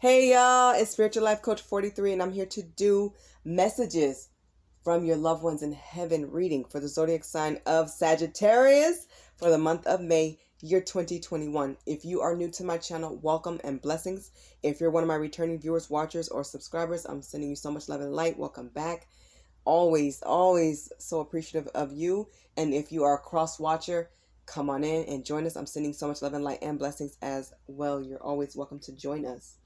Hey y'all, it's Spiritual Life Coach 43 and I'm here to do messages from your loved ones in heaven reading for the zodiac sign of Sagittarius for the month of May, year 2021. If you are new to my channel, welcome and blessings. If you're one of my returning viewers, watchers, or subscribers, I'm sending you so much love and light. Welcome back. Always so appreciative of you. And if you are a cross watcher, come on in and join us. I'm sending so much love and light and blessings as well. You're always welcome to join us.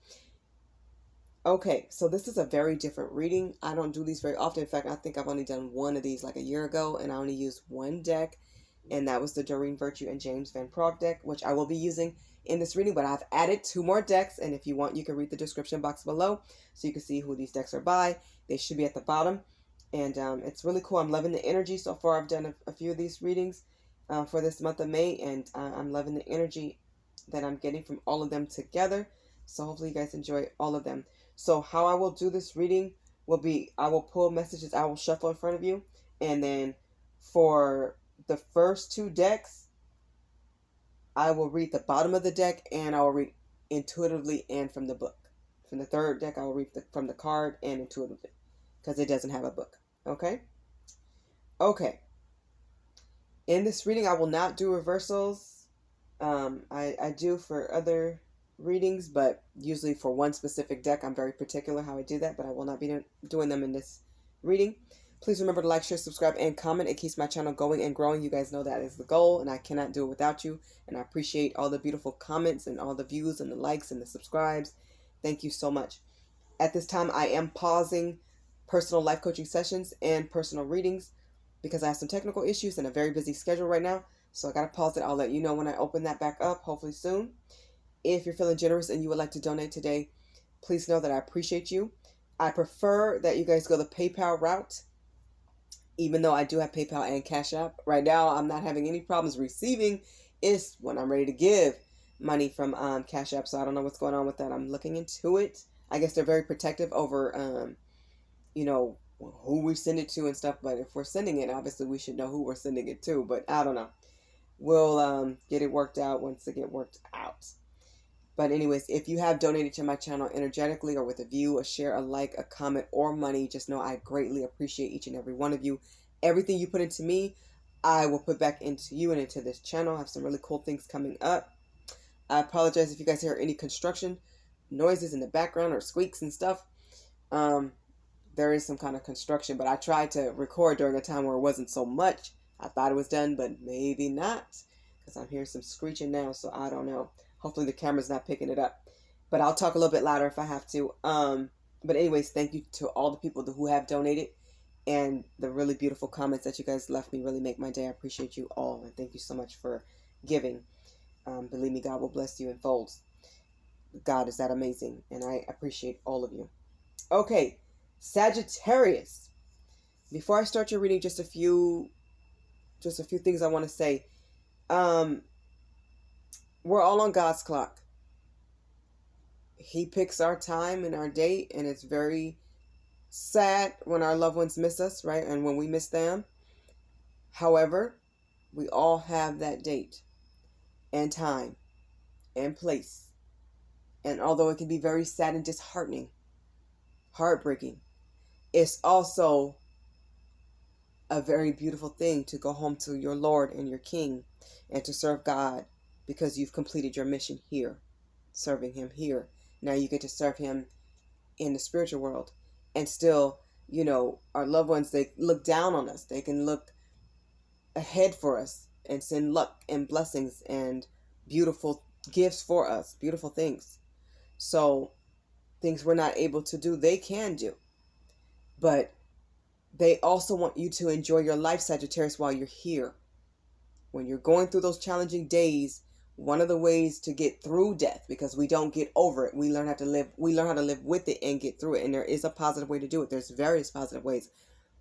Okay, so this is a very different reading. I don't do these very often. In fact, I think I've only done one of these like a year ago, and I only used one deck, and that was the Doreen Virtue and James Van Praagh deck, which I will be using in this reading, but I've added two more decks, and if you want, you can read the description box below so you can see who these decks are by. They should be at the bottom, and it's really cool. I'm loving the energy so far. I've done a few of these readings for this month of May, and I'm loving the energy that I'm getting from all of them together, so hopefully you guys enjoy all of them. So how I will do this reading will be, I will pull messages, I will shuffle in front of you, and then for the first two decks, I will read the bottom of the deck, and I will read intuitively and from the book. From the third deck, I will read from the card and intuitively, because it doesn't have a book. Okay? Okay. In this reading, I will not do reversals. I do for other readings, but usually for one specific deck. I'm very particular how I do that, but I will not be doing them in this reading. Please remember to like, share, subscribe, and comment. It keeps my channel going and growing. You guys know that is the goal, and I cannot do it without you. And I appreciate all the beautiful comments and all the views and the likes and the subscribes. Thank you so much. At this time, I am pausing personal life coaching sessions and personal readings because I have some technical issues and a very busy schedule right now. So I got to pause it. I'll let you know when I open that back up, hopefully soon. If you're feeling generous and you would like to donate today, please know that I appreciate you. I prefer that you guys go the PayPal route, even though I do have PayPal and Cash App. Right now, I'm not having any problems receiving. It's when I'm ready to give money from Cash App, so I don't know what's going on with that. I'm looking into it. I guess they're very protective over, who we send it to and stuff, but if we're sending it, obviously we should know who we're sending it to, but I don't know. We'll get it worked out once it get worked out. But anyways, if you have donated to my channel energetically or with a view, a share, a like, a comment, or money, just know I greatly appreciate each and every one of you. Everything you put into me, I will put back into you and into this channel. I have some really cool things coming up. I apologize if you guys hear any construction noises in the background or squeaks and stuff. There is some kind of construction, but I tried to record during a time where it wasn't so much. I thought it was done, but maybe not, because I'm hearing some screeching now, so I don't know. Hopefully the camera's not picking it up. But I'll talk a little bit louder if I have to. But anyways, thank you to all the people who have donated. And the really beautiful comments that you guys left me really make my day. I appreciate you all. And thank you so much for giving. Believe me, God will bless you in folds. God is that amazing. And I appreciate all of you. Okay, Sagittarius. Before I start your reading, just a few things I want to say. We're all on God's clock. He picks our time and our date, and it's very sad when our loved ones miss us, right? And when we miss them. However, we all have that date and time and place. And although it can be very sad and disheartening, heartbreaking, it's also a very beautiful thing to go home to your Lord and your King and to serve God, because you've completed your mission here, serving him here. Now you get to serve him in the spiritual world. And still, our loved ones, they look down on us. They can look ahead for us and send luck and blessings and beautiful gifts for us, beautiful things. So things we're not able to do, they can do. But they also want you to enjoy your life, Sagittarius, while you're here. When you're going through those challenging days, one of the ways to get through death, because we don't get over it, we learn how to live with it and get through it. And there is a positive way to do it. There's various positive ways.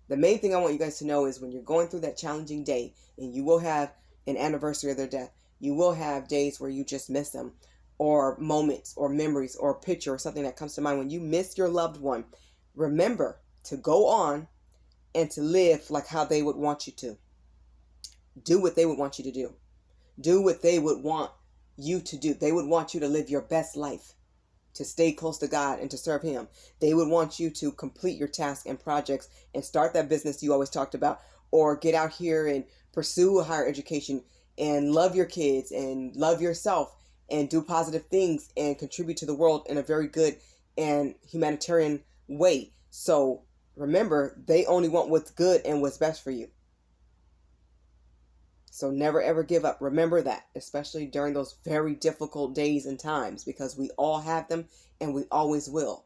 The main thing I want you guys to know is when you're going through that challenging day, and you will have an anniversary of their death, you will have days where you just miss them, or moments or memories or a picture or something that comes to mind. When you miss your loved one, remember to go on and to live like how they would want you to. Do what they would want you to do. Do what they would want you to do. They would want you to live your best life. to stay close to God and to serve Him. They would want you to complete your tasks and projects and start that business you always talked about, or get out here and pursue a higher education and love your kids and love yourself and do positive things and contribute to the world in a very good and humanitarian way. So remember, they only want what's good and what's best for you. So never ever give up. Remember that, especially during those very difficult days and times, because we all have them and we always will.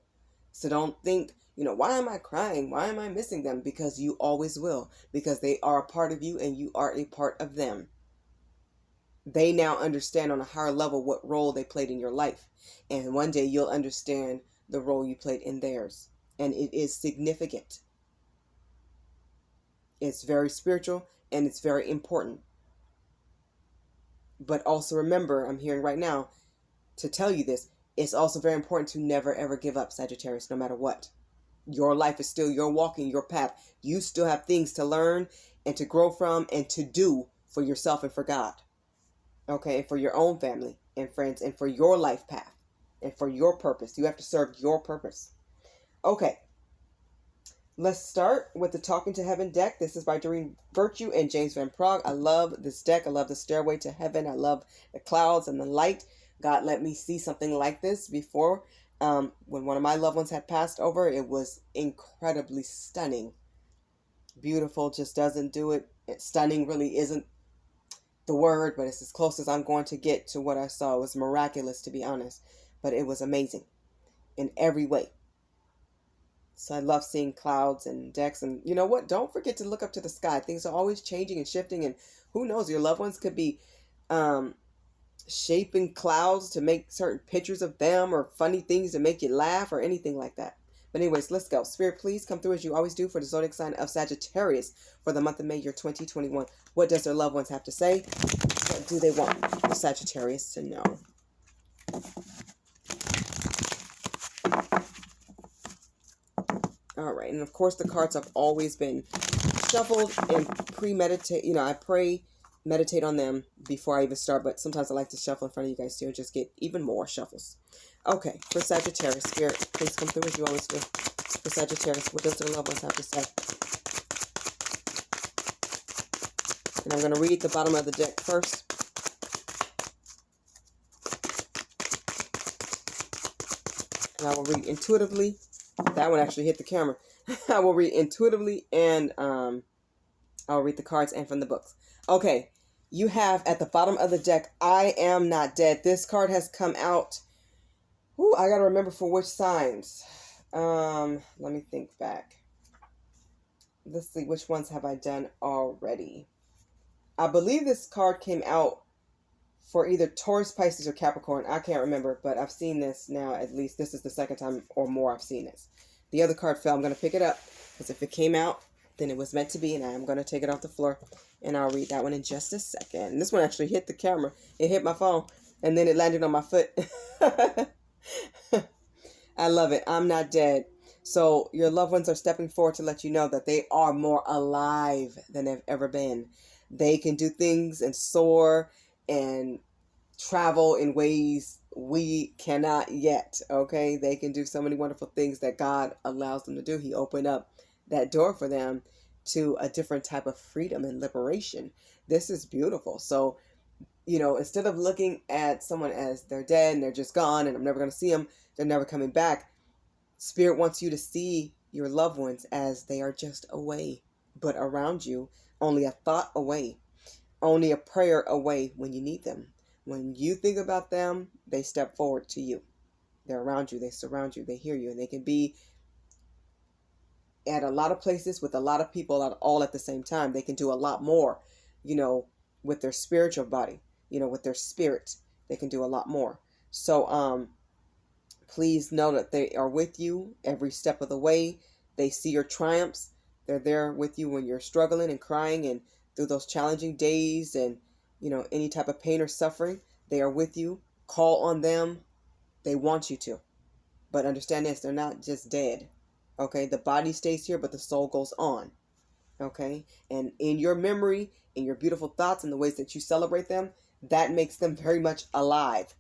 So don't think, why am I crying? Why am I missing them? Because you always will, because they are a part of you and you are a part of them. They now understand on a higher level what role they played in your life. And one day you'll understand the role you played in theirs. And it is significant. It's very spiritual and it's very important. But also remember, I'm hearing right now to tell you this, it's also very important to never ever give up, Sagittarius, no matter what. Your life is still, you're walking your path. You still have things to learn and to grow from and to do for yourself and for God. Okay, and for your own family and friends and for your life path and for your purpose. You have to serve your purpose. Okay, let's start with the Talking to Heaven deck. This is by Doreen Virtue and James Van Prague. I love this deck. I love the Stairway to Heaven. I love the clouds and the light. God let me see something like this before. When one of my loved ones had passed over, it was incredibly stunning. Beautiful just doesn't do it. Stunning really isn't the word, but it's as close as I'm going to get to what I saw. It was miraculous, to be honest, but it was amazing in every way. So I love seeing clouds and decks. And you know what? Don't forget to look up to the sky. Things are always changing and shifting. And who knows? Your loved ones could be shaping clouds to make certain pictures of them or funny things to make you laugh or anything like that. But anyways, let's go. Spirit, please come through as you always do for the zodiac sign of Sagittarius for the month of May, year 2021. What does their loved ones have to say? What do they want the Sagittarius to know? All right, and of course the cards have always been shuffled and premeditate. I meditate on them before I even start, but sometimes I like to shuffle in front of you guys too and just get even more shuffles. Okay, for Sagittarius, Spirit, please come through as you always do. For Sagittarius, what does their loved ones have to say? And I'm going to read the bottom of the deck first. And I will read intuitively. That one actually hit the camera. I will read intuitively and I'll read the cards and from the books. Okay, you have at the bottom of the deck, I am not dead. This card has come out. Ooh, I got to remember for which signs. Let me think back. Let's see, which ones have I done already? I believe this card came out for either Taurus, Pisces, or Capricorn. I can't remember, but I've seen this now. At least this is the second time or more I've seen this. The other card fell. I'm going to pick it up because if it came out, then it was meant to be, and I'm going to take it off the floor, and I'll read that one in just a second. And this one actually hit the camera. It hit my phone, and then it landed on my foot. I love it. I'm not dead. So your loved ones are stepping forward to let you know that they are more alive than they've ever been. They can do things and soar and travel in ways we cannot yet. Okay, they can do so many wonderful things that God allows them to do. He opened up that door for them to a different type of freedom and liberation. This is beautiful. So, instead of looking at someone as they're dead and they're just gone and I'm never going to see them, they're never coming back, Spirit wants you to see your loved ones as they are just away, but around you, only a thought away, only a prayer away when you need them. When you think about them, they step forward to you. They're around you, they surround you, they hear you, and they can be at a lot of places with a lot of people all at the same time. They can do a lot more, with their spiritual body, with their spirit. They can do a lot more. So, please know that they are with you every step of the way. They see your triumphs. They're there with you when you're struggling and crying and through those challenging days and, any type of pain or suffering. They are with you. Call on them. They want you to. But understand this, they're not just dead. Okay, the body stays here, but the soul goes on. Okay, and in your memory, in your beautiful thoughts and the ways that you celebrate them, that makes them very much alive.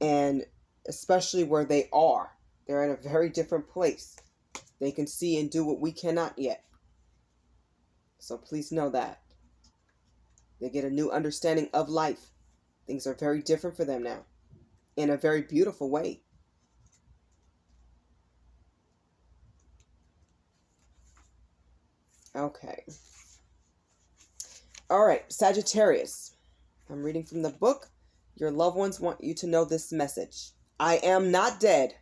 And especially where they are. They're in a very different place. They can see and do what we cannot yet. So please know that. They get a new understanding of life. Things are very different for them now, in a very beautiful way. Okay. All right, Sagittarius. I'm reading from the book. Your loved ones want you to know this message. I am not dead.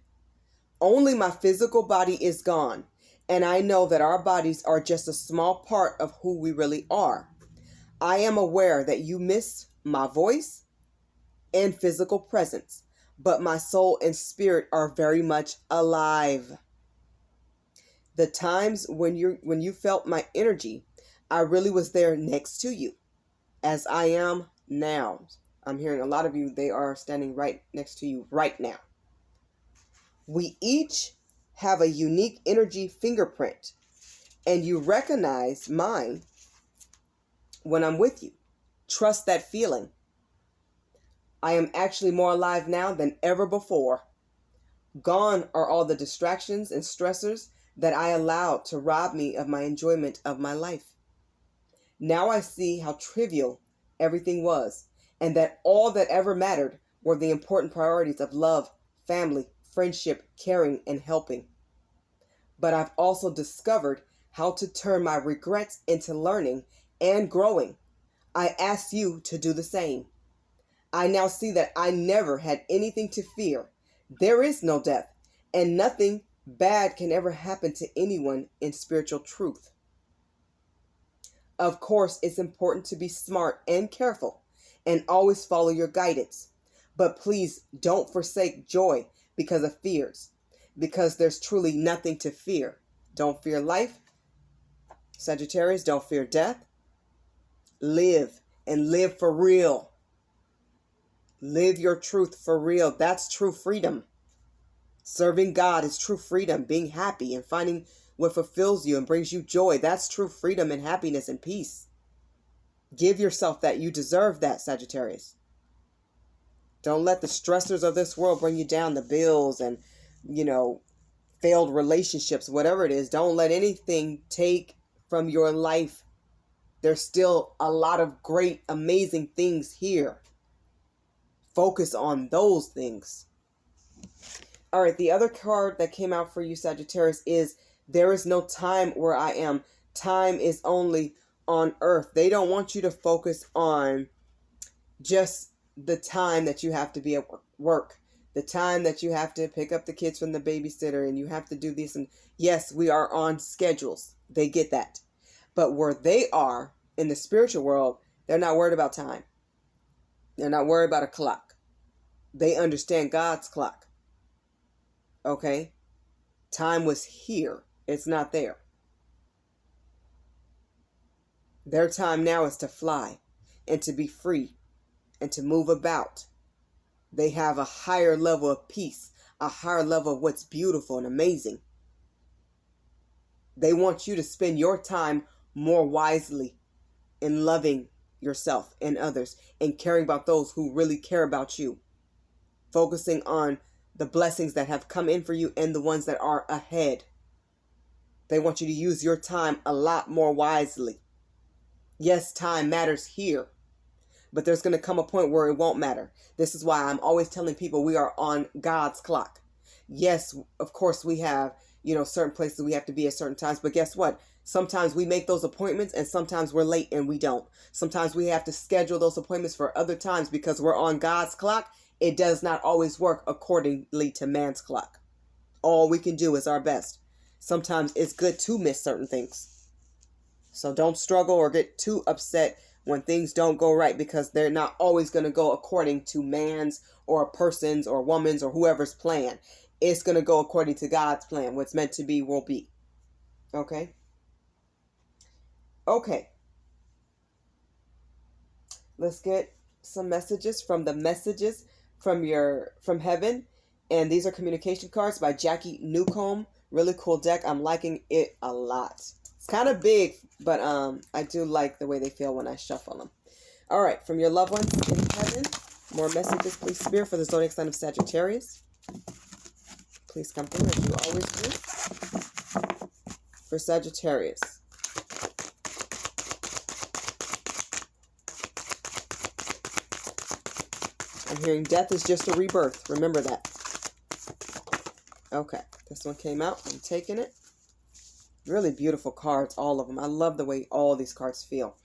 Only my physical body is gone. And I know that our bodies are just a small part of who we really are. I am aware that you miss my voice and physical presence, but my soul and spirit are very much alive. The times when you felt my energy, I really was there next to you, as I am now. I'm hearing a lot of you, they are standing right next to you right now. We each have a unique energy fingerprint, and you recognize mine when I'm with you. Trust that feeling. I am actually more alive now than ever before. Gone are all the distractions and stressors that I allowed to rob me of my enjoyment of my life. Now I see how trivial everything was, and that all that ever mattered were the important priorities of love, family, friendship, caring, and helping. But I've also discovered how to turn my regrets into learning and growing. I ask you to do the same. I now see that I never had anything to fear. There is no death, and nothing bad can ever happen to anyone in spiritual truth. Of course, it's important to be smart and careful and always follow your guidance. But please don't forsake joy because of fears, because there's truly nothing to fear. Don't fear life. Sagittarius, don't fear death. Live, and live for real. Live your truth for real. That's true freedom. Serving God is true freedom. Being happy and finding what fulfills you and brings you joy. That's true freedom and happiness and peace. Give yourself that. You deserve that, Sagittarius. Don't let the stressors of this world bring you down. The bills and, failed relationships, whatever it is. Don't let anything take from your life. There's still a lot of great, amazing things here. Focus on those things. All right, the other card that came out for you, Sagittarius, is there is no time where I am. Time is only on earth. They don't want you to focus on just the time that you have to be at work, the time that you have to pick up the kids from the babysitter and you have to do this. And yes, we are on schedules. They get that. But where they are in the spiritual world, they're not worried about time. They're not worried about a clock. They understand God's clock. Okay? Time was here. It's not there. Their time now is to fly and to be free and to move about. They have a higher level of peace, a higher level of what's beautiful and amazing. They want you to spend your time more wisely in loving yourself and others and caring about those who really care about you. Focusing on the blessings that have come in for you and the ones that are ahead. They want you to use your time a lot more wisely. Yes, time matters here, but there's going to come a point where it won't matter. This is why I'm always telling people we are on God's clock. Yes, of course we have, certain places we have to be at certain times, but guess what? Sometimes we make those appointments and sometimes we're late and we don't. Sometimes we have to schedule those appointments for other times because we're on God's clock. It does not always work accordingly to man's clock. All we can do is our best. Sometimes it's good to miss certain things. So don't struggle or get too upset when things don't go right because they're not always going to go according to man's or a person's or woman's or whoever's plan. It's going to go according to God's plan. What's meant to be will be. Okay? Okay. Let's get some messages from the messages from heaven. And these are communication cards by Jackie Newcomb. Really cool deck. I'm liking it a lot. It's kind of big, but I do like the way they feel when I shuffle them. All right, from your loved ones in heaven, more messages, please, Spirit, for the zodiac sign of Sagittarius. Please come through as you always do for Sagittarius. I'm hearing death is just a rebirth. Remember that. Okay, this one came out. I'm taking it. Really beautiful cards, all of them. I love the way all these cards feel.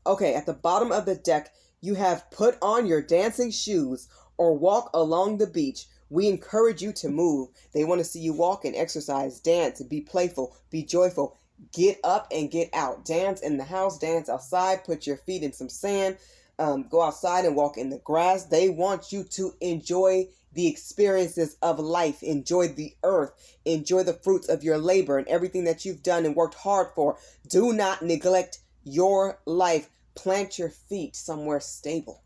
Okay, at the bottom of the deck, you have put on your dancing shoes or walk along the beach. We encourage you to move. They want to see you walk and exercise, dance, be playful, be joyful. Get up and get out. Dance in the house, dance outside, put your feet in some sand, go outside and walk in the grass. They want you to enjoy the experiences of life, enjoy the earth, enjoy the fruits of your labor and everything that you've done and worked hard for. Do not neglect your life. Plant your feet somewhere stable,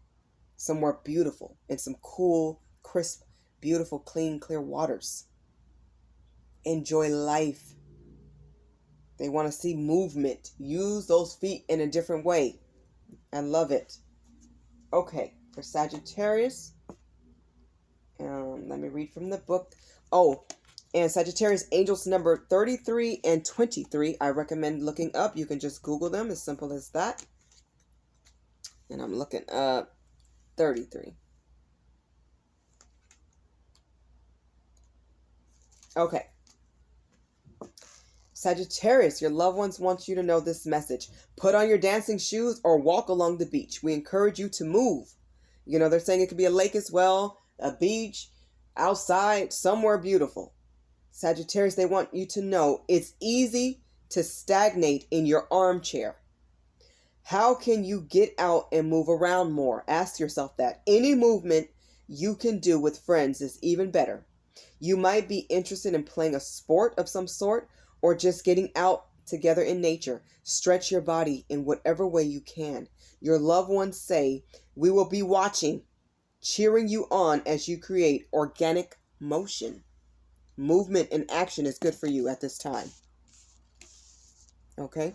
somewhere beautiful, in some cool, crisp, beautiful, clean, clear waters. Enjoy life. They want to see movement. Use those feet in a different way. I love it. Okay, for Sagittarius, let me read from the book. Oh, and Sagittarius angels number 33 and 23. I recommend looking up. You can just Google them, as simple as that. And I'm looking up 33. Okay. Sagittarius, your loved ones want you to know this message. Put on your dancing shoes or walk along the beach. We encourage you to move. You know, they're saying it could be a lake as well, a beach, outside, somewhere beautiful. Sagittarius, they want you to know it's easy to stagnate in your armchair. How can you get out and move around more? Ask yourself that. Any movement you can do with friends is even better. You might be interested in playing a sport of some sort or just getting out together in nature. Stretch your body in whatever way you can. Your loved ones say, we will be watching, cheering you on as you create organic motion. Movement and action is good for you at this time. Okay?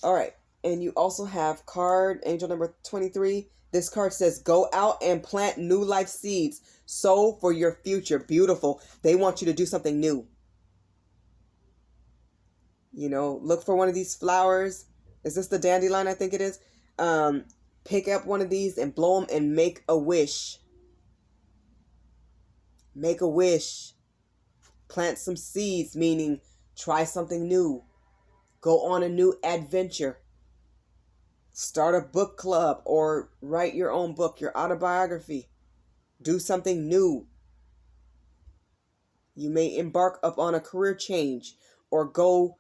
All right. And you also have card, angel number 23. This card says, go out and plant new life seeds. Sow for your future. Beautiful. They want you to do something new. You know, look for one of these flowers. Is this the dandelion? I think it is. Pick up one of these and blow them and make a wish. Make a wish. Plant some seeds, meaning try something new. Go on a new adventure. Start a book club or write your own book, your autobiography. Do something new. You may embark upon a career change or go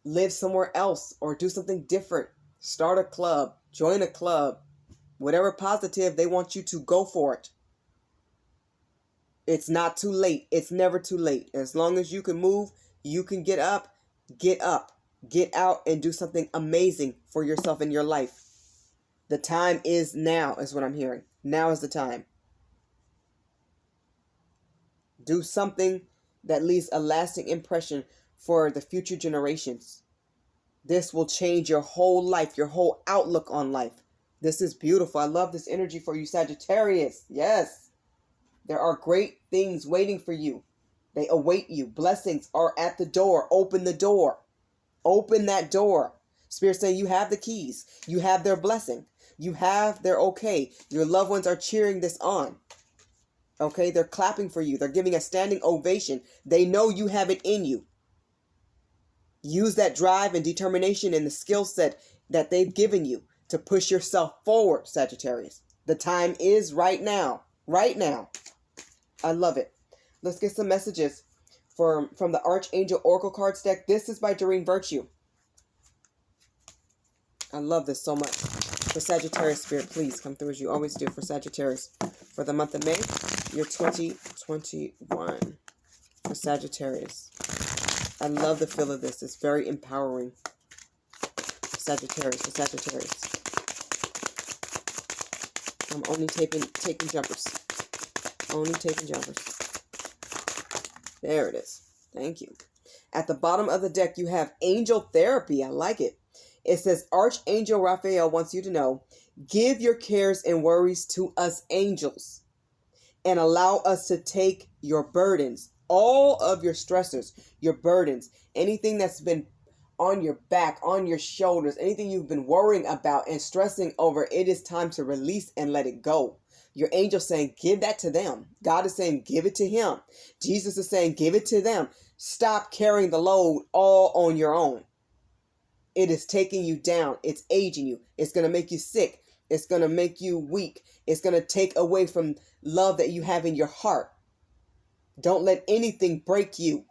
live somewhere else or do something different. Start a club, join a club. Whatever positive, they want you to go for it. It's not too late. It's never too late. As long as you can move, you can get up, get out and do something amazing for yourself in your life. The time is now, is what I'm hearing. Now is the time. Do something that leaves a lasting impression for the future generations. This will change your whole life, your whole outlook on life. This is beautiful. I love this energy for you, Sagittarius. Yes. There are great things waiting for you. They await you. Blessings are at the door. Open the door. Open that door. Spirit saying you have the keys. You have their blessing. You have their okay. Your loved ones are cheering this on. Okay, they're clapping for you. They're giving a standing ovation. They know you have it in you. Use that drive and determination and the skill set that they've given you to push yourself forward, Sagittarius. The time is right now. Right now. I love it. Let's get some messages from the Archangel Oracle Cards deck. This is by Doreen Virtue. I love this so much. For Sagittarius, Spirit, please come through as you always do for Sagittarius. For the month of May, year 2021. For Sagittarius. I love the feel of this. It's very empowering. For Sagittarius. I'm only taking jumpers. Only taking jumpers. There it is. Thank you. At the bottom of the deck, you have Angel Therapy. I like it. It says, Archangel Raphael wants you to know, give your cares and worries to us angels. and allow us to take your burdens, all of your stressors, your burdens, anything that's been on your back, on your shoulders, anything you've been worrying about and stressing over. It is time to release and let it go. Your angel's saying, give that to them. God is saying, give it to him. Jesus is saying, give it to them. Stop carrying the load all on your own. It is taking you down. It's aging you. It's going to make you sick. It's going to make you weak. It's going to take away from love that you have in your heart. Don't let anything break you.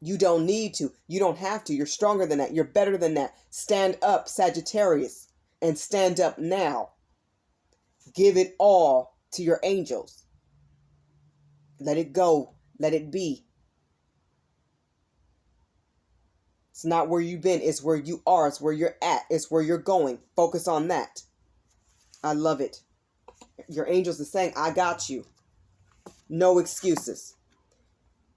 You don't need to. You don't have to. You're stronger than that. You're better than that. Stand up, Sagittarius, and stand up now. Give it all to your angels. Let it go. Let it be. It's not where you've been. It's where you are. It's where you're at. It's where you're going. Focus on that. I love it. Your angels are saying, I got you. No excuses.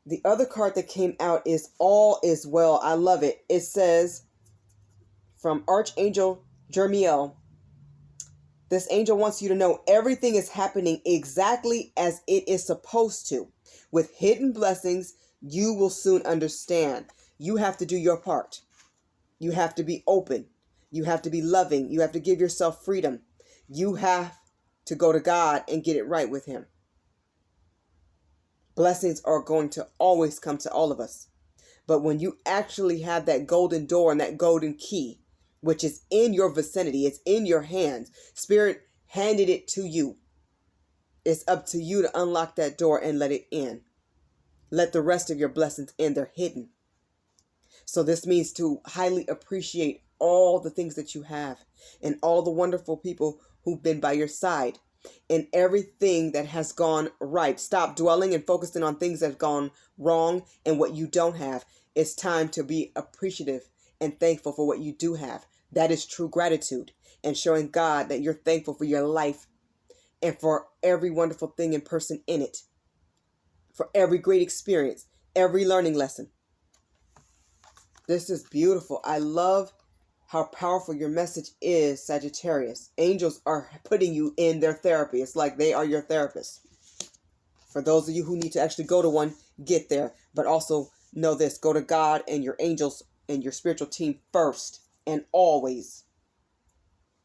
The other card that came out is All Is Well. I love it. It says from Archangel Jermiel, this angel wants you to know everything is happening exactly as it is supposed to. With hidden blessings, you will soon understand. You have to do your part. You have to be open. You have to be loving. You have to give yourself freedom. You have to go to God and get it right with him. Blessings are going to always come to all of us. But when you actually have that golden door and that golden key, which is in your vicinity, it's in your hands, Spirit handed it to you. It's up to you to unlock that door and let it in. Let the rest of your blessings in. They're hidden. So this means to highly appreciate all the things that you have and all the wonderful people who've been by your side and everything that has gone right. Stop dwelling and focusing on things that have gone wrong and what you don't have. It's time to be appreciative and thankful for what you do have. That is true gratitude, and showing God that you're thankful for your life and for every wonderful thing and person in it, for every great experience, every learning lesson. This is beautiful. I love how powerful your message is, Sagittarius. Angels are putting you in their therapy. It's like they are your therapist. For those of you who need to actually go to one, get there. But also know this, go to God and your angels and your spiritual team first and always.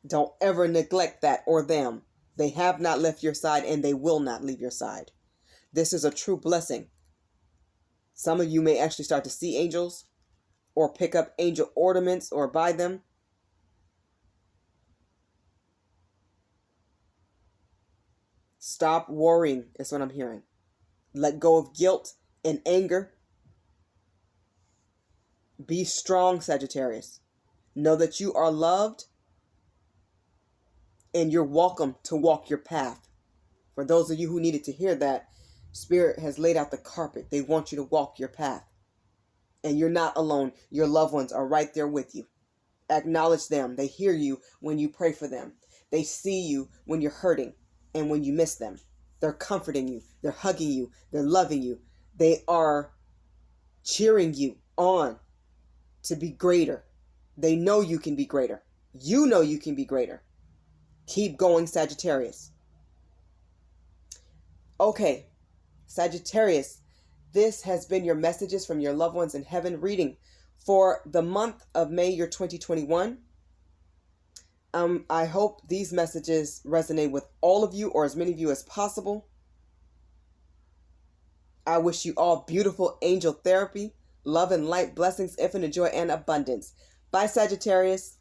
Don't ever neglect that or them. They have not left your side and they will not leave your side. This is a true blessing. Some of you may actually start to see angels or pick up angel ornaments or buy them. Stop worrying is what I'm hearing. Let go of guilt and anger. Be strong, Sagittarius. Know that you are loved and you're welcome to walk your path. For those of you who needed to hear that, Spirit has laid out the carpet. They want you to walk your path. And you're not alone. Your loved ones are right there with you. Acknowledge them. They hear you when you pray for them. They see you when you're hurting and when you miss them. They're comforting you. They're hugging you. They're loving you. They are cheering you on to be greater. They know you can be greater. You know you can be greater. Keep going, Sagittarius. Okay, Sagittarius, this has been your messages from your loved ones in heaven reading for the month of May, year 2021. I hope these messages resonate with all of you or as many of you as possible. I wish you all beautiful angel therapy, love and light, blessings, infinite joy, and abundance. Bye, Sagittarius.